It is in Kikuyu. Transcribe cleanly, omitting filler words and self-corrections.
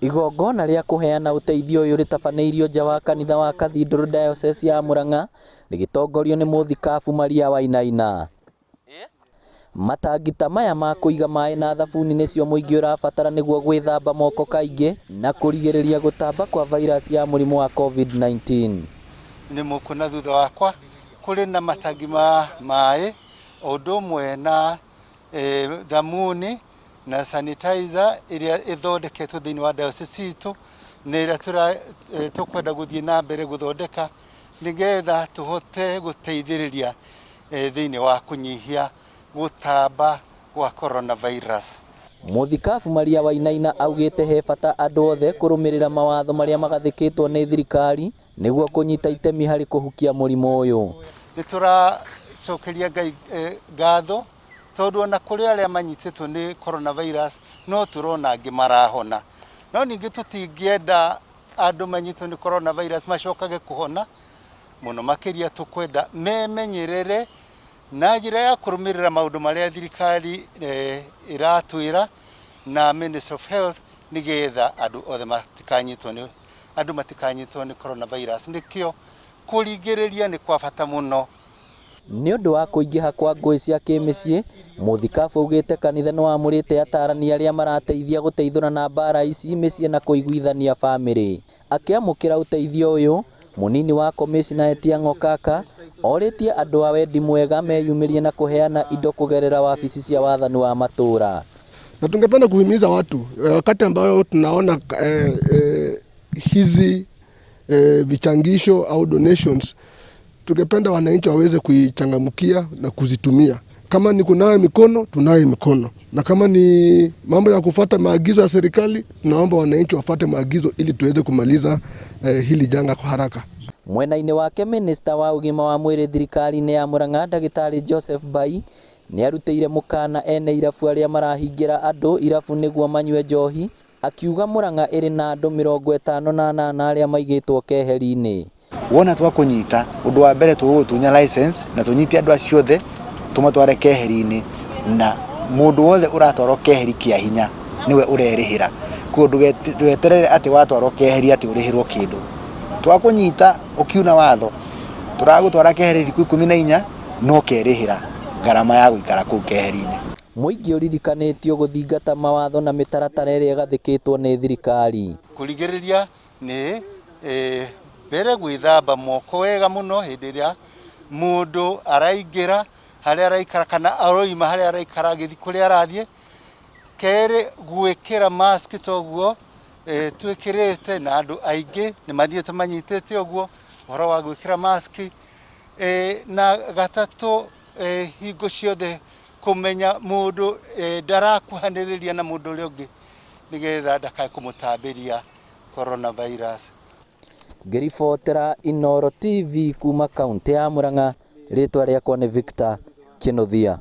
Igongona rĩa kũheana ũteithio ũyũ rĩtabanĩirio nja wa kanitha wa Cathedral diosece ya Murang'a rĩgĩtongorio nĩ mũthikabu Maria Wainaina. Matangita maya ma kũiga maĩ na thabuni nĩcio mũingĩ ũrabatara nĩguo gwĩthamba moko kaingĩ na kũrigĩrĩria gũtamba kwa virus ya mũrimũ wa COVID-19. Nĩ mũkuna thutha wakwa kũrĩ na matangi ma maĩ ũndũ ũmwe na thamuni na sanitizer iria ithondeketwo thĩinĩ wa diocese itũ nĩ ĩrĩa tũkwenda gũthiĩ na mbere gũthondeka nĩgetha tũhote gũteithĩrĩria thĩinĩ wa kũnyihia gũtamba gwa coronavirus. Mũthikabu Maria Wainaina augĩte he bata andũ othe kũrũmĩrĩra mawatho marĩa magathĩkĩtwo nĩ thirikari nĩguo kũnyita itemi harĩ kũhukia mũrimũ ũyũ. Nĩ tũracokeria Ngai ngatho tondũ ona kũrĩ arĩa manyitĩtwo nĩ coronavirus no tũrona angĩ marahona. No ningĩ tũtingĩenda andũ manyitwo nĩ coronavirus macokage kũhona, mũno makĩria tũkwenda memenyerere na njĩra ya kũrũmĩrĩra maũndũ marĩa thirikari ĩratwĩra na Ministry of Health nĩgetha andũ othe matikanyitwo nĩ coronavirus. Nĩkĩo kũrigĩrĩria nĩ kwa bata mũno. Nĩ ũndũ wa kũingĩha kwa ngũĩ cia kĩmĩciĩ, mũthikabu augĩte kanitha nĩ wamũrĩte atarani arĩa marateithia gũteithũra na mbara ici mĩciĩ na kũiguithania bamĩrĩ. Akĩamũkĩra ũteithio ũyũ, mũnini wa komishina Etiang'o Kaka orĩtie andũ a wendi mwega meyumĩrie na kuheana indo kugerera wabici cia wathani wa matũra. Na tungependa kuhimiza watu wakati ambao tunaona hizi vichangisho au donations, tungependa wananchi waweze kuichangamkia na kuzitumia. Kama ni kunawe mikono, tunawe mikono. Na kama ni mambo ya kufuata maagizo ya serikali, tunaomba wananchi wafuate maagizo ili tuweze kumaliza hili janga kwa haraka. Mwena-inĩ wake minista wa ũgima wa mwĩrĩ thirikari-inĩ ya Murang'a Dagĩtarĩ Joseph Bai nĩ arutĩire mũkana ene irabu arĩa marahingĩra andũ irabu nĩguo manyue njohi, akiuga Murang'a ĩrĩ na andũ 58 arĩa maigĩtwo keheri-inĩ. Wona twakũnyita ũndũ wa mbere tũgũtunya license na tũnyite andũ acio othe tũmatware keheri-inĩ, na mũndũ wothe ũratwarwo keheri kĩa hinya niwe ũrerĩhĩra. Kũndũ ndweterere atĩ watwarwo keheri atĩ ũrĩhĩrwo kĩndũ. Twakũnyita ũkiuna watho tũragũtwara keheri thikũ 14 no kerĩhĩra garama ya gũikara kũu keheri-inĩ. Mũingĩ ũririkanĩtio gũthingata mawatho na mĩtaratara ĩrĩa ĩgathĩkĩtwo nĩ thirikari. Kũrigĩrĩria nĩ mbere gwĩthamba moko wega mũno hĩndĩ ĩrĩa mũndũ araingĩra harĩa araikara kana aroima harĩa araikara agĩthiĩ kũrĩa arathiĩ. Kerĩ, gwĩkĩra mask toguo twĩkĩrĩte na andũ aingĩ nĩ mathiĩte manyitĩte ũguo ũhoro wa gwĩkĩra mask. Na gatatũ, hingo ciothe kũmenya mũndũ ndarakuhanĩrĩria na mũndũ ũrĩa ũngĩ nĩgetha ndakae kũmũtambĩria coronavirus. Ngĩribotera Inooro TV kuma kaunti ya Murang'a, rĩtwa rĩakwa nĩ Victor Kĩnũthia.